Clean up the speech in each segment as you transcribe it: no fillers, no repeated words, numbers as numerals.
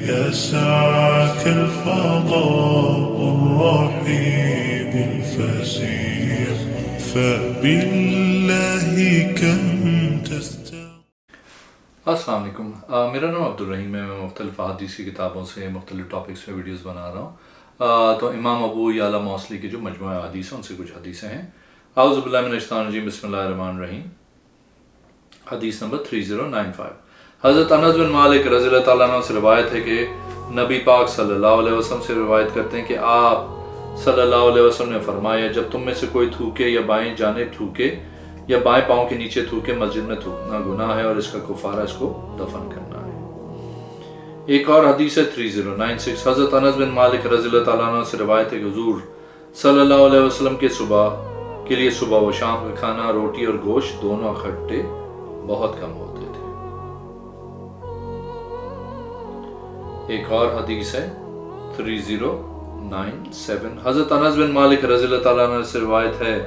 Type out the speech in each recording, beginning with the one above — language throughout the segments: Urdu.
يسعك الفضاء الرحيم الفسيح فبالله كم السلام علیکم. میرا نام عبدالرحیم ہے. میں مختلف حدیث کی کتابوں سے مختلف ٹاپکس پہ ویڈیوز بنا رہا ہوں. تو امام ابو یعلا موصلی کی جو مجموعہ حدیث ہیں ان سے کچھ حدیثیں ہیں. اعوذ باللہ من الشیطان الرجیم. بسم اللہ الرحمن الرحیم. حدیث نمبر 3095. حضرت انس بن مالک رضی اللہ تعالیٰ عنہ سے روایت ہے کہ نبی پاک صلی اللہ علیہ وسلم سے روایت کرتے ہیں کہ آپ صلی اللہ علیہ وسلم نے فرمایا جب تم میں سے کوئی تھوکے یا بائیں جانب تھوکے یا بائیں پاؤں کے نیچے تھوکے مسجد میں تھوکنا گناہ ہے اور اس کا کفارہ اس کو دفن کرنا ہے. ایک اور حدیث ہے 3096. حضرت انس بن مالک رضی اللہ تعالیٰ عنہ سے روایت ہے کہ حضور صلی اللہ علیہ وسلم کے لیے صبح و شام کا کھانا روٹی اور گوشت دونوں اکٹھے بہت کم ہوتے تھے. ایک اور حدیث ہے 3097. حضرت انس بن مالک رضی اللہ تعالیٰ عنہ سے روایت ہے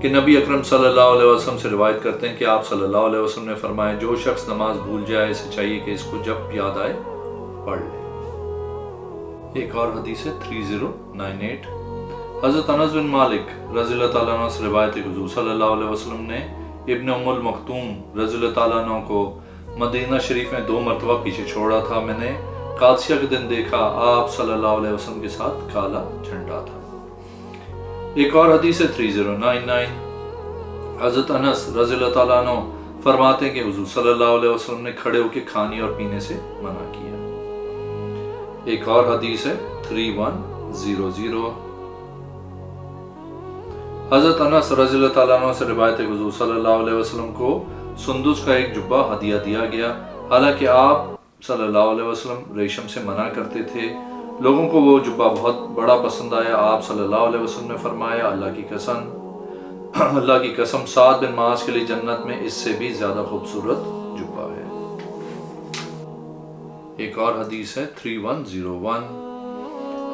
کہ نبی اکرم صلی اللہ علیہ وسلم سے روایت کرتے ہیں کہ آپ صلی اللہ علیہ وسلم نے فرمایا جو شخص نماز بھول جائے اسے چاہیے کہ اس کو جب یاد آئے پڑھ لے. ایک اور حدیث ہے 3098. حضرت انس بن مالک رضی اللہ تعالیٰ عنہ سے روایت ہے کہ حضور صلی اللہ علیہ وسلم نے ابن ام المکتوم رضی اللہ تعالیٰ عنہ کو مدینہ شریف میں 2 مرتبہ پیچھے چھوڑا تھا. میں نے قادسیہ کے دن دیکھا آپ صلی اللہ علیہ وسلم کے ساتھ کالا جھنڈا تھا. ایک اور حدیث ہے 3099. حضرت انس رضی اللہ تعالیٰ عنہ فرماتے ہیں کہ حضور صلی اللہ علیہ وسلم نے کھڑے ہو کے کھانے اور پینے سے منع کیا. ایک اور حدیث ہے 3100. حضرت انس رضی اللہ تعالیٰ عنہ سے روایت ہے کہ حضور صلی اللہ علیہ وسلم کو سندس کا ایک جبہ ہدیہ دیا گیا. حالانکہ آپ صلی اللہ علیہ وسلم ریشم سے منع کرتے تھے. لوگوں کو وہ جبہ بہت بڑا پسند آیا. آپ صلی اللہ علیہ وسلم نے فرمایا اللہ کی قسم سعد بن معاذ کے لیے جنت میں اس سے بھی زیادہ خوبصورت جبہ ہے. ایک اور حدیث ہے 3101.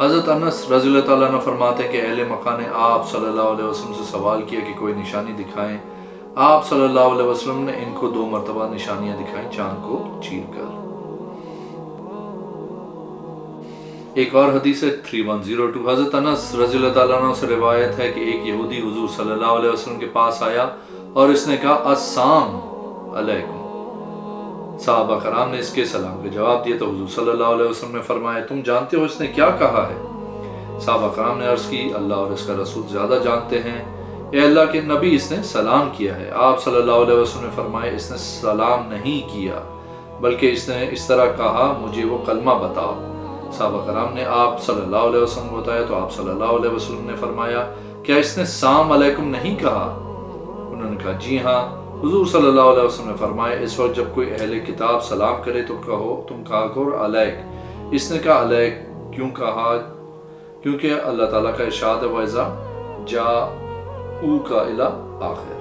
حضرت انس رضی اللہ تعالیٰ عنہ فرماتے ہیں کہ اہل مکہ نے آپ صلی اللہ علیہ وسلم سے سوال کیا کہ کوئی نشانی دکھائیں. آپ صلی اللہ علیہ وسلم نے ان کو 2 مرتبہ نشانیاں دکھائیں چاند کو چیر کر. ایک اور حدیث ہے 3102. حضرت انس رضی اللہ تعالیٰ عنہ سے روایت ہے کہ ایک یہودی حضور صلی اللہ علیہ وسلم کے پاس آیا اور اس نے کہا السلام علیکم. صحابہ کرام نے اس کے سلام کا جواب دیا تو حضور صلی اللہ علیہ وسلم نے فرمایا تم جانتے ہو اس نے کیا کہا ہے؟ صحابہ کرام نے عرض کی اللہ اور اس کا رسول زیادہ جانتے ہیں. اے اللہ کے نبی اس نے سلام کیا ہے. آپ صلی اللہ علیہ وسلم نے فرمایا اس نے سلام نہیں کیا بلکہ اس نے اس طرح کہا مجھے وہ کلمہ بتاؤ. صحابہ کرام نے آپ صلی اللہ علیہ وسلم کو بتایا تو آپ صلی اللہ علیہ وسلم نے فرمایا کیا اس نے سلام علیکم نہیں کہا؟ انہوں نے کہا جی ہاں. حضور صلی اللہ علیہ وسلم نے فرمایا اس وقت جب کوئی اہل کتاب سلام کرے تو تم کہا کرو علیک. اس نے کہا علیک کیوں کہا؟ کیونکہ اللہ تعالیٰ کا ارشاد ہے وَإِذَا جَاءُوكَ إِلَىٰ آخر.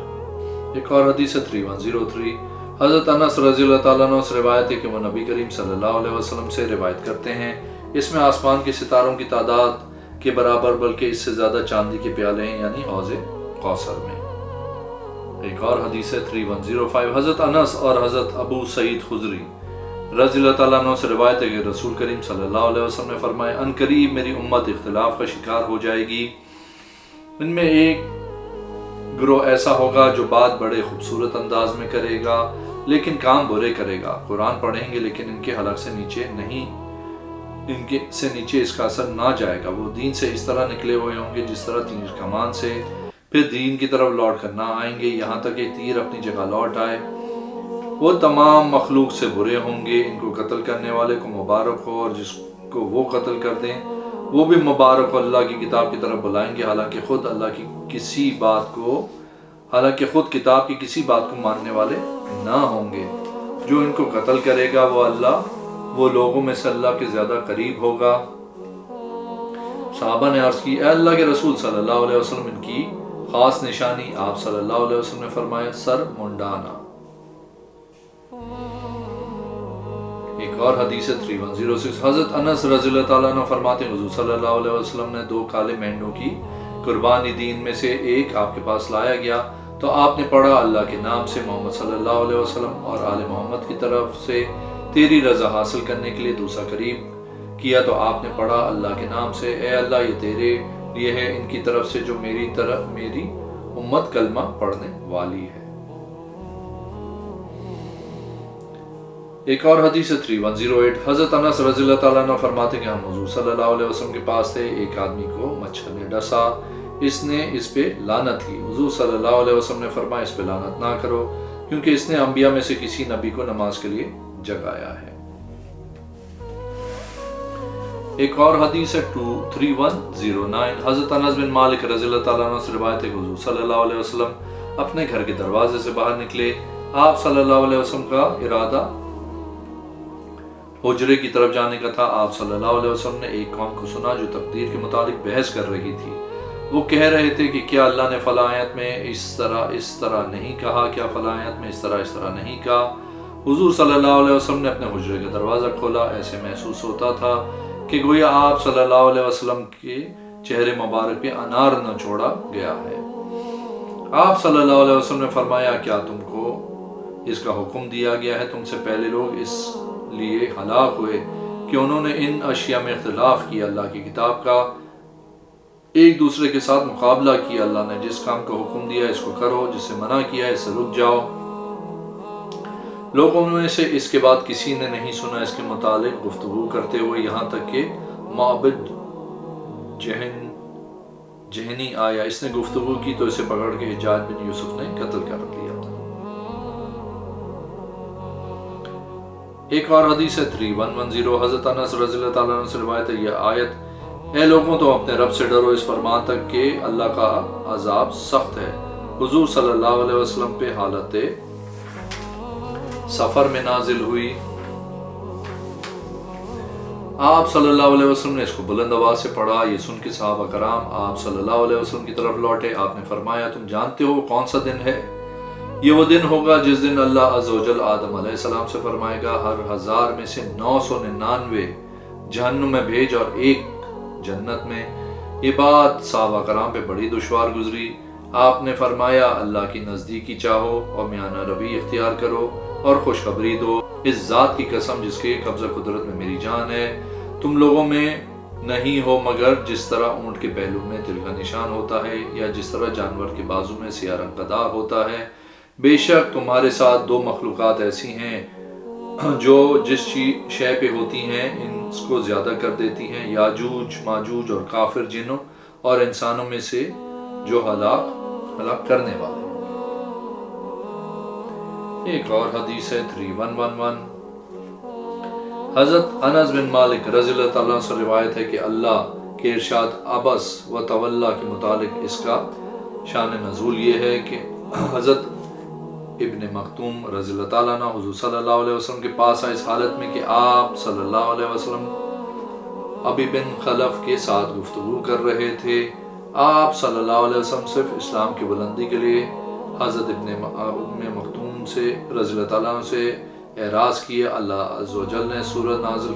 ایک اور حدیث ہے 3103. حضرت انس رضی اللہ تعالیٰ عنہ سے روایت ہے کہ وہ نبی کریم صلی اللہ علیہ وسلم سے روایت کرتے ہیں اس میں آسمان کے ستاروں کی تعداد کے برابر بلکہ اس سے زیادہ چاندی کے پیالے ہیں یعنی حوض کوثر میں. ایک اور حدیث ہے 3105. حضرت انس اور حضرت ابو سعید خدری رضی اللہ تعالیٰ عنہ سے روایت ہے کہ رسول کریم صلی اللہ علیہ وسلم نے فرمایا ان قریب میری امت اختلاف کا شکار ہو جائے گی. ان میں ایک گروہ ایسا ہوگا جو بات بڑے خوبصورت انداز میں کرے گا لیکن کام برے کرے گا. قرآن پڑھیں گے لیکن ان کے حلق سے نیچے اس کا اثر نہ جائے گا. وہ دین سے اس طرح نکلے ہوئے ہوں گے جس طرح تیر کمان سے پھر دین کی طرف لوٹ کر نہ آئیں گے یہاں تک کہ تیر اپنی جگہ لوٹ آئے. وہ تمام مخلوق سے برے ہوں گے. ان کو قتل کرنے والے کو مبارک ہو اور جس کو وہ قتل کر دیں وہ بھی مبارک ہو. اللہ کی کتاب کی طرف بلائیں گے حالانکہ خود کتاب کی کسی بات کو ماننے والے نہ ہوں گے. جو ان کو قتل کرے گا وہ لوگوں میں سے اللہ کے زیادہ قریب ہوگا. صحابہ نے عرض کی اے اللہ کے رسول صلی اللہ علیہ وسلم ان کی خاص نشانی؟ آپ صلی اللہ علیہ وسلم نے فرمایا سر منڈانا. ایک اور حدیث 3106. حضرت انس رضی اللہ تعالیٰ عنہ فرماتے ہیں حضور صلی اللہ علیہ وسلم نے 2 کالے مینڈوں کی قربانی دین میں سے ایک آپ کے پاس لایا گیا تو آپ نے پڑھا اللہ کے نام سے محمد صلی اللہ علیہ وسلم اور آل محمد کی طرف سے تیری رضا حاصل کرنے کے لیے دوسرا قریب کیا تو آپ نے پڑھا اللہ کے نام سے، اے اللہ یہ تیرے لیے ہے ان کی طرف سے جو میری امت کلمہ پڑھنے والی ہے۔ ایک اور حدیث 3108 حضرت انس رضی اللہ تعالیٰ عنہ فرماتے کہ ہم حضور صلی اللہ علیہ وسلم کے پاس تھے، ایک آدمی کو مچھر نے ڈسا، اس نے اس پہ لعنت کی۔ حضور صلی اللہ علیہ وسلم نے فرمایا اس پہ لعنت نہ کرو کیونکہ اس نے انبیاء میں سے کسی نبی کو نماز کے لیے جگایا ہے۔ ایک اور حدیث ہے 3109 حضرت انس بن مالک رضی اللہ تعالیٰ عنہ سے روایت ہے کہ حضور صلی اللہ علیہ وسلم اپنے گھر کے دروازے سے باہر نکلے، آپ صلی اللہ علیہ وسلم کا ارادہ حجرے کی طرف جانے کا تھا۔ آپ صلی اللہ علیہ وسلم نے ایک قوم کو سنا جو تقدیر کے متعلق بحث کر رہی تھی، وہ کہہ رہے تھے کہ کیا اللہ نے فلاں آیت میں اس طرح نہیں کہا، کیا فلاں آیت میں اس طرح نہیں کہا۔ حضور صلی اللہ علیہ وسلم نے اپنے حجرے کا دروازہ کھولا، ایسے محسوس ہوتا تھا کہ گویا آپ صلی اللہ علیہ وسلم کے چہرے مبارک پہ انار نہ چھوڑا گیا ہے۔ آپ صلی اللہ علیہ وسلم نے فرمایا کیا تم کو اس کا حکم دیا گیا ہے؟ تم سے پہلے لوگ اس لیے ہلاک ہوئے کہ انہوں نے ان اشیاء میں اختلاف کیا، اللہ کی کتاب کا ایک دوسرے کے ساتھ مقابلہ کیا۔ اللہ نے جس کام کا حکم دیا اس کو کرو، جس سے منع کیا اس سے رک جاؤ۔ لوگوں میں سے اس کے بعد کسی نے نہیں سنا اس کے متعلق گفتگو کرتے ہوئے، یہاں تک کہ معبد جہنی آیا، اس نے گفتگو کی تو اسے پکڑ کے حجاج بن یوسف نے قتل کر دیا۔ ایک اور حدیث ہے 3110 حضرت انس رضی اللہ تعالیٰ عنہ سے روایت ہے، یہ آیت اے لوگوں تم اپنے رب سے ڈرو اس فرمان تک کہ اللہ کا عذاب سخت ہے، حضور صلی اللہ علیہ وسلم پہ حالت سفر میں نازل ہوئی۔ آپ صلی اللہ علیہ وسلم نے اس کو بلند آواز سے پڑھا، یہ سن کے صحابہ کرام آپ صلی اللہ علیہ وسلم کی طرف لوٹے۔ آپ نے فرمایا تم جانتے ہو کون سا دن ہے؟ یہ وہ دن ہوگا جس دن اللہ عز و جل آدم علیہ السلام سے فرمائے گا ہر 1000 میں سے 999 جہنم میں بھیج اور 1 جنت میں۔ یہ بات صحابہ کرام پہ بڑی دشوار گزری۔ آپ نے فرمایا اللہ کی نزدیکی چاہو اور میانہ روی اختیار کرو اور خوشخبری دو، اس ذات کی قسم جس کے قبضہ قدرت میں میری جان ہے، تم لوگوں میں نہیں ہو مگر جس طرح اونٹ کے پہلو میں تل کا نشان ہوتا ہے یا جس طرح جانور کے بازو میں سیاہ رنگ کا داغ ہوتا ہے۔ بے شک تمہارے ساتھ 2 مخلوقات ایسی ہیں جو جس شے پہ ہوتی ہیں اس کو زیادہ کر دیتی ہیں، یاجوج ماجوج اور کافر جنوں اور انسانوں میں سے جو ہلاک کرنے والے۔ ایک اور حدیث ہے 3111 حضرت انس بن مالک رضی اللہ تعالیٰ سے روایت ہے کہ اللہ کے ارشاد عبس و تولا کے متعلق اس کا شان نزول یہ ہے کہ حضرت ابن مختوم رضی اللہ تعالیٰ عنہ حضور صلی اللہ علیہ وسلم کے پاس آئے اس حالت میں کہ آپ صلی اللہ علیہ وسلم ابی بن خلف کے ساتھ گفتگو کر رہے تھے۔ آپ صلی اللہ علیہ وسلم صرف اسلام کی بلندی کے لیے حضرت ابن مختوم سے رضی اللہ تعالیٰ عنہ سے اعراض کیا۔ اللہ عز و جل نے سورت نازل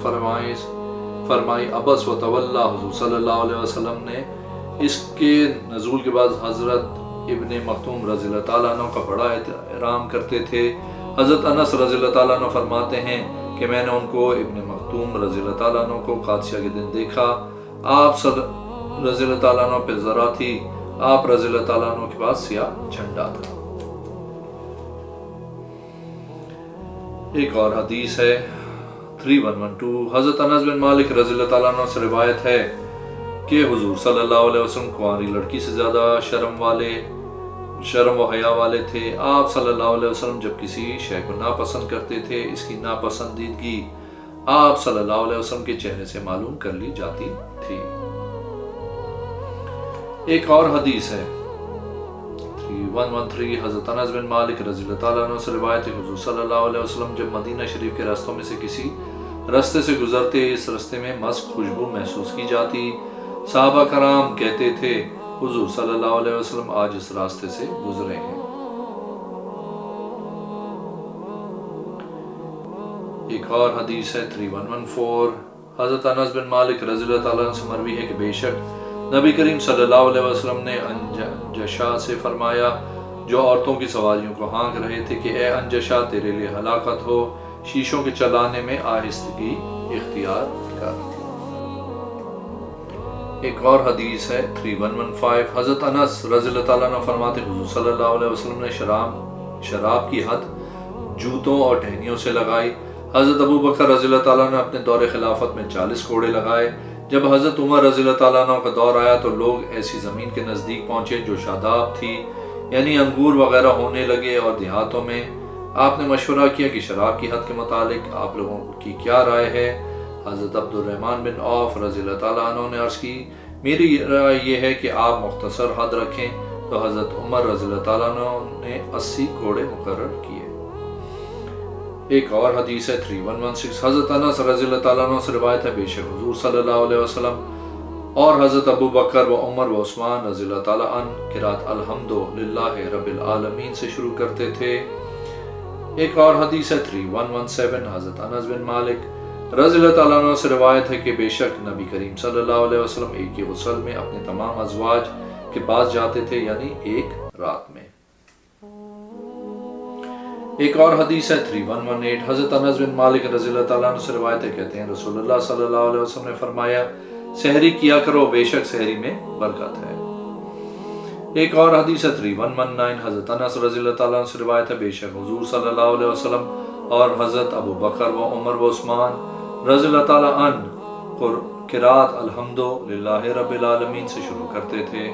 فرمائی عبس و تولا۔ حضور صلی اللہ علیہ وسلم نے اس کے نزول کے بعد حضرت ابن مختوم رضی اللہ تعالیٰ عنہ کا بڑا احترام کرتے تھے۔ حضرت انس رضی اللہ تعالیٰ عنہ فرماتے ہیں کہ میں نے ان کو ابن مختوم رضی اللہ تعالیٰ عنہ کو قادسیہ کے دن دیکھا۔ آپ رضی اللہ تعالیٰ عنہ پہ ذرا تھی، آپ رضی اللہ تعالیٰ عنہ کے پاس سیاہ جھنڈا تھا۔ ایک اور حدیث ہے 3112 حضرت انس بن مالک رضی اللہ تعالیٰ عنہ سے روایت ہے کہ حضور صلی اللہ علیہ وسلم کنواری لڑکی سے زیادہ شرم و حیا والے تھے۔ آپ صلی اللہ علیہ وسلم جب کسی شے کو ناپسند کرتے تھے اس کی ناپسندیدگی آپ صلی اللہ علیہ وسلم کے چہرے سے معلوم کر لی جاتی تھی۔ ایک اور حدیث ہے 3113 حضرت انس بن مالک رضی اللہ تعالیٰ عنہ سے روایت ہے کہ حضور صلی اللہ علیہ وسلم جب مدینہ شریف کے راستوں میں سے کسی راستے سے گزرتے اس راستے میں مذق خوشبو محسوس کی جاتی۔ صحابہ کرام کہتے تھے حضور صلی اللہ علیہ وسلم آج اس راستے سے گزرے ہیں۔ ایک اور حدیث ہے 3114 حضرت انس بن مالک رضی اللہ تعالیٰ عنہ سے مروی ہے کہ بے شک نبی کریم صلی اللہ علیہ وسلم نے انجشا سے فرمایا جو عورتوں کی سواریوں کو ہانک رہے تھے کہ اے انجشا تیرے لیے ہلاکت ہو، شیشوں کے چلانے میں آہستگی اختیار کر۔ ایک اور حدیث ہے 3115، حضرت انس رضی اللہ تعالیٰ عنہ فرماتے حضور صلی اللہ علیہ وسلم نے شراب کی حد جوتوں اور ٹہنیوں سے لگائی۔ حضرت ابو بکر رضی اللہ تعالیٰ نے اپنے دور خلافت میں 40 کوڑے لگائے۔ جب حضرت عمر رضی اللہ تعالیٰ عنہ کا دور آیا تو لوگ ایسی زمین کے نزدیک پہنچے جو شاداب تھی، یعنی انگور وغیرہ ہونے لگے، اور دیہاتوں میں آپ نے مشورہ کیا کہ شراب کی حد کے متعلق آپ لوگوں کی کیا رائے ہے؟ حضرت عبد الرحمن بن عوف رضی اللہ تعالیٰ عنہ نے عرض کی، میری رائے یہ ہے کہ آپ مختصر حد رکھیں۔ تو حضرت عمر رضی اللہ تعالیٰ عنہ نے 80 کوڑے مقرر کیے۔ ایک اور حدیث ہے 3116، حضرت انس رضی اللہ تعالیٰ عنہ سے روایت ہے، بے شک حضور صلی اللہ علیہ وسلم اور حضرت ابو بکر و عمر و عثمان رضی اللہ تعالیٰ عنہ قرات الحمد للہ رب العالمین سے شروع کرتے تھے۔ ایک اور حدیث ہے 3117، حضرت انس بن مالک رضی اللہ تعالیٰ عنہ سے روایت ہے کہ بے شک نبی کریم صلی اللہ علیہ وسلم ایک ہی غسل میں اپنے تمام ازواج کے پاس جاتے تھے، یعنی ایک رات میں۔ ایک اور حدیث ہے 3118، حضرت انس بن مالک رضی اللہ تعالیٰ عنہ سے روایت ہے، کہتے ہیں رسول اللہ صلی اللہ علیہ وسلم نے فرمایا، سحری کیا کرو، بے شک سحری میں برکت ہے۔ ایک اور حدیث ہے 3119، حضرت انس رضی اللہ تعالیٰ عنہ سے روایت ہے، بے شک حضور صلی اللہ علیہ وسلم اور حضرت ابو بکر و عمر و عثمان رضی اللہ تعالیٰ عنہ قرات الحمد للہ رب العالمین سے شروع کرتے تھے۔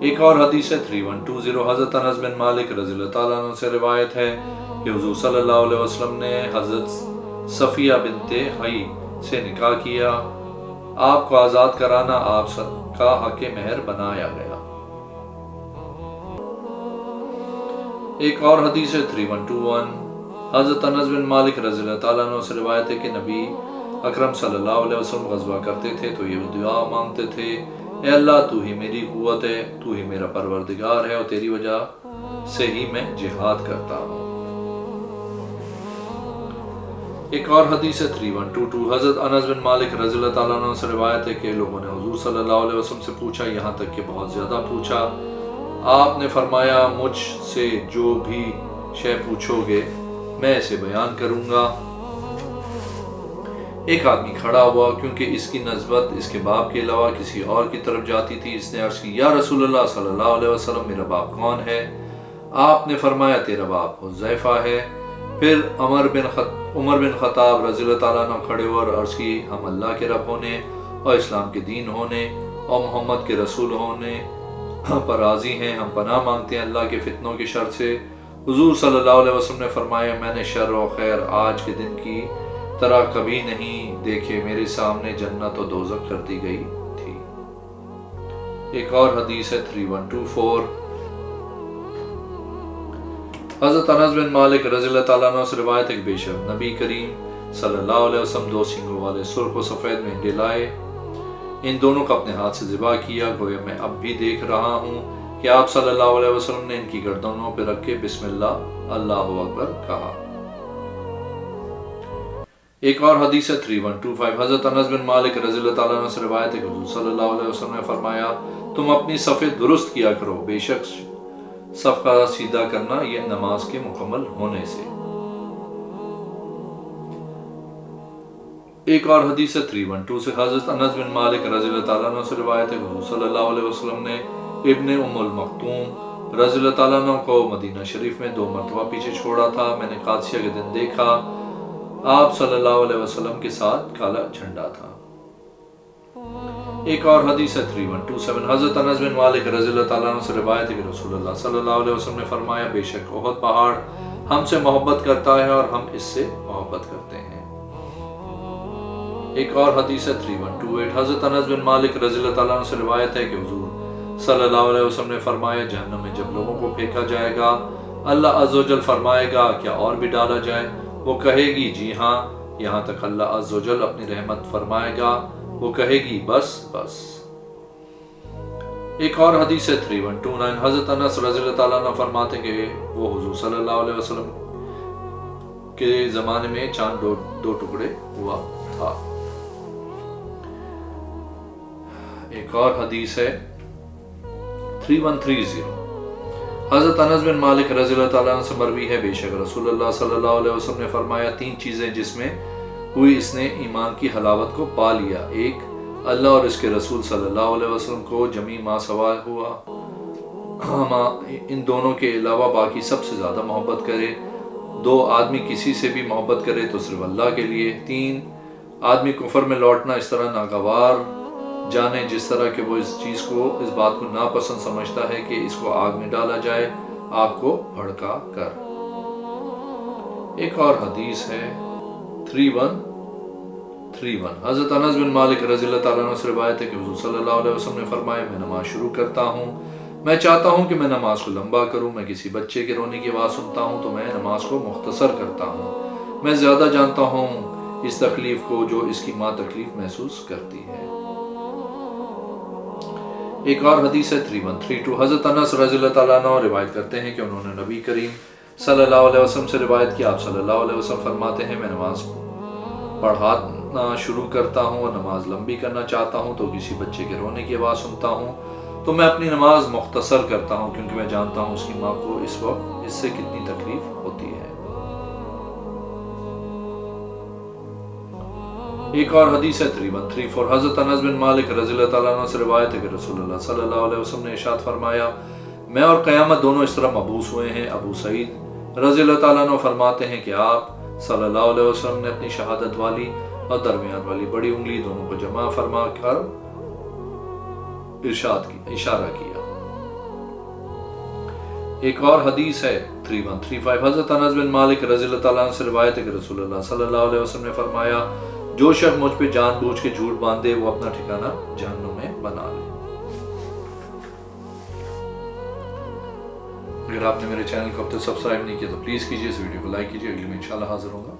ایک اور حدیث ہے 3120، حضرت انس بن مالک رضی اللہ تعالیٰ عنہ سے روایت ہے کہ حضور صلی اللہ علیہ وسلم نے حضرت صفیہ بنت حی سے نکاح کیا، آپ کو آزاد کرانا آپ کا حق مہر بنایا گیا۔ ایک اور حدیث ہے 3121، حضرت انس بن مالک رضی اللہ تعالیٰ عنہ سے روایت ہے کہ نبی اکرم صلی اللہ علیہ وسلم غزوہ کرتے تھے تو یہ دعا مانگتے تھے، اے اللہ تو ہی میری قوت ہے، تو ہی میرا پروردگار ہے، اور تیری وجہ سے ہی میں جہاد کرتا ہوں۔ ایک اور حدیث ہے 3122، حضرت انس بن مالک رضی اللہ تعالیٰ عنہ سے روایت ہے کہ لوگوں نے حضور صلی اللہ علیہ وسلم سے پوچھا، یہاں تک کہ بہت زیادہ پوچھا۔ آپ نے فرمایا، مجھ سے جو بھی شے پوچھو گے میں اسے بیان کروں گا۔ ایک آدمی کھڑا ہوا کیونکہ اس کی نسبت اس کے باپ کے علاوہ کسی اور کی طرف جاتی تھی۔ اس نے عرض کی، یا رسول اللہ صلی اللہ علیہ وسلم، میرا باپ کون ہے؟ آپ نے فرمایا، تیرا باپ حذیفہ ہے۔ پھر عمر بن خطاب رضی اللہ تعالیٰ عنہ کھڑے ہوئے اور عرض کی، ہم اللہ کے رب ہونے اور اسلام کے دین ہونے اور محمد کے رسول ہونے پر راضی ہیں، ہم پناہ مانگتے ہیں اللہ کے فتنوں کی شر سے۔ حضور صلی اللہ علیہ وسلم نے فرمایا، میں نے شر و خیر آج کے دن کی طرح کبھی نہیں دیکھے، میرے سامنے جنت و دوزخ کر دی گئی تھی۔ ایک اور حدیث ہے 3124، حضرت انس بن مالک رضی اللہ تعالیٰ عنہ سے روایت ہے کہ بے شک نبی کریم صلی اللہ علیہ وسلم 2 سینگوں والے سرخ و سفید مینڈے لائے، ان دونوں کو اپنے ہاتھ سے ذبح کیا، گویا میں اب بھی دیکھ رہا ہوں کہ آپ صلی اللہ علیہ وسلم نے ان کی گردنوں پہ رکھ کے بسم اللہ اللہ اکبر کہا۔ ایک اور حدیث ہے 3125، حضرت انس بن مالک رضی اللہ تعالیٰ عنہ سے روایت ہے کہ حضور صلی اللہ علیہ وسلم نے فرمایا، تم اپنی صفیں درست کیا کرو، بے شک صف کا سیدھا کرنا یہ نماز کے مکمل ہونے سے۔ ایک اور حدیث ہے 312 سے حضرت انس بن مالک رضی اللہ تعالیٰ عنہ سے روایت ہے کہ حضور صلی اللہ علیہ وسلم نے ابن ام المکتوم رضی اللہ تعالیٰ عنہ کو مدینہ شریف میں 2 مرتبہ پیچھے چھوڑا تھا۔ میں نے قادسیہ کے دن دیکھا، آپ صلی اللہ علیہ وسلم کے ساتھ کالا جھنڈا تھا۔ ایک اور حدیث ہے 3127، حضرت انس بن مالک رضی اللہ تعالیٰ عنہ سے روایت ہے کہ رسول اللہ صلی اللہ علیہ وسلم نے فرمایا، بے شک احد پہاڑ ہم سے محبت کرتا ہے اور ہم اس سے محبت کرتے ہیں۔ ایک اور حدیث ہے 3128، حضرت انس بن مالک رضی اللہ تعالیٰ عنہ سے روایت ہے کہ حضور صلی اللہ علیہ وسلم نے فرمایا، جہنم میں جب لوگوں کو پھینکا جائے گا، اللہ عز و جل فرمائے گا، کیا اور بھی ڈالا جائے؟ وہ کہے گی، جی ہاں، یہاں تک اللہ عز و جل اپنی رحمت فرمائے گا، وہ کہے گی، بس بس۔ ایک اور حدیث ہے 3129، حضرت انس رضی اللہ تعالیٰ عنہ فرماتے کہ وہ حضور صلی اللہ علیہ وسلم کے زمانے میں چاند 2 ٹکڑے ہوا تھا۔ ایک اور حدیث ہے 3130، حضرت انس بن مالک رضی اللہ تعالیٰ عنہ سے مروی ہے، بے شک رسول اللہ صلی اللہ علیہ وسلم نے فرمایا 3 چیزیں جس میں ہوئی اس نے ایمان کی حلاوت کو پا لیا، 1 اللہ اور اس کے رسول صلی اللہ علیہ وسلم کو جمی ما سوا ہوا، ان دونوں کے علاوہ باقی سب سے زیادہ محبت کرے، 2 آدمی کسی سے بھی محبت کرے تو صرف اللہ کے لیے، 3 آدمی کفر میں لوٹنا اس طرح ناگوار جانے جس طرح کہ وہ اس بات کو ناپسند سمجھتا ہے کہ اس کو آگ میں ڈالا جائے، آگ کو بھڑکا کر۔ ایک اور حدیث ہے 3131، حضرت انس بن مالک رضی اللہ تعالیٰ عنہ سے روایت ہے کہ حضور صلی اللہ علیہ وسلم نے فرمایا میں نماز شروع کرتا ہوں، میں چاہتا ہوں کہ میں نماز کو لمبا کروں، میں کسی بچے کے رونے کی آواز سنتا ہوں تو میں نماز کو مختصر کرتا ہوں، میں زیادہ جانتا ہوں اس تکلیف کو جو اس کی ماں تکلیف محسوس کرتی ہے۔ ایک اور حدیث ہے 3132، حضرت انس رضی اللہ تعالیٰ عنہ روایت کرتے ہیں کہ انہوں نے نبی کریم صلی اللہ علیہ وسلم سے روایت کی، آپ صلی اللہ علیہ وسلم فرماتے ہیں میں نماز پڑھانا شروع کرتا ہوں اور نماز لمبی کرنا چاہتا ہوں تو کسی بچے کے رونے کی آواز سنتا ہوں تو میں اپنی نماز مختصر کرتا ہوں کیونکہ میں جانتا ہوں اس کی ماں کو اس وقت اس سے کتنی تکلیف ہوتی ہے۔ ایک اور حدیث ہے 3134، حضرت انس بن مالک رضی اللہ تعالیٰ عنہ سے روایت ہے کہ رسول اللہ صلی اللہ علیہ وسلم نے ارشاد فرمایا میں اور قیامت دونوں اس طرح مبعوث ہوئے ہیں۔ ابو سعید رضی اللہ تعالیٰ عنہ فرماتے ہیں کہ آپ صلی اللہ علیہ وسلم نے اپنی شہادت والی اور درمیان والی بڑی انگلی دونوں کو جمع فرما کر اشارہ کیا۔ ایک اور حدیث ہے 3135، حضرت انس بن مالک رضی اللہ تعالیٰ عنہ سے روایت ہے کہ رسول اللہ صلی اللہ علیہ وسلم نے فرمایا جو شخص مجھ پہ جان بوجھ کے جھوٹ باندھے وہ اپنا ٹھکانہ جہنم میں بنا لے۔ اگر آپ نے میرے چینل کو اب تک سبسکرائب نہیں کیا تو پلیز کیجئے، اس ویڈیو کو لائک کیجئے، اگلی میں انشاءاللہ حاضر ہوں گا۔